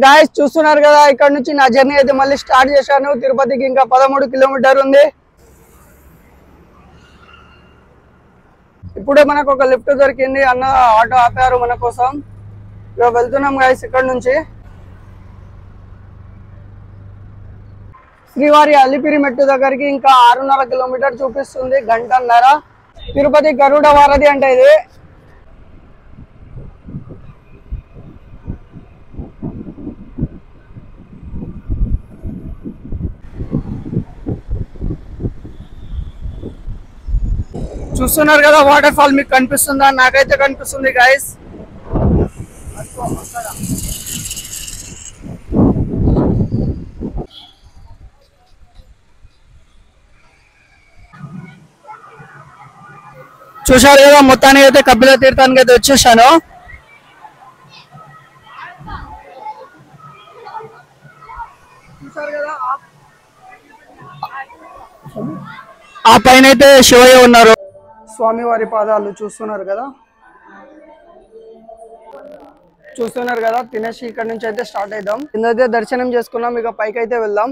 Guys చూస్తున్నారు కదా, ఇక్కడ నుంచి నా జర్నీ అయితే మళ్ళీ స్టార్ట్ చేశాను. తిరుపతికి ఇంకా 13 కిలోమీటర్ ఉంది. ఇప్పుడే మనకు ఒక లిఫ్ట్ దొరికింది, అన్న ఆటో ఆపారు మన కోసం. ఇక వెళ్తున్నాం గాయస్ ఇక్కడ నుంచి. శ్రీవారి అలిపిరి మెట్టు దగ్గరికి ఇంకా 6.5 కిలోమీటర్ చూపిస్తుంది, గంటన్నర. తిరుపతి గరుడ వారధి అంటే ఇది. చూస్తున్నారు కదా వాటర్ ఫాల్, మీకు కనిపిస్తుందా? నాకైతే కనిపిస్తుంది గాయస్. చూశారు కదా, మొత్తానికి అయితే కపిల తీర్థానికి అయితే వచ్చేసాను. చూశారు కదా, ఆ పైన అయితే శివయ్య ఉన్నారు, స్వామివారి పాదాలు చూస్తున్నారు కదా. తినేసి ఇక్కడ నుంచి అయితే స్టార్ట్ అవుదాం. కిందైతే దర్శనం చేసుకున్నాం, ఇక పైకి అయితే వెళ్దాం.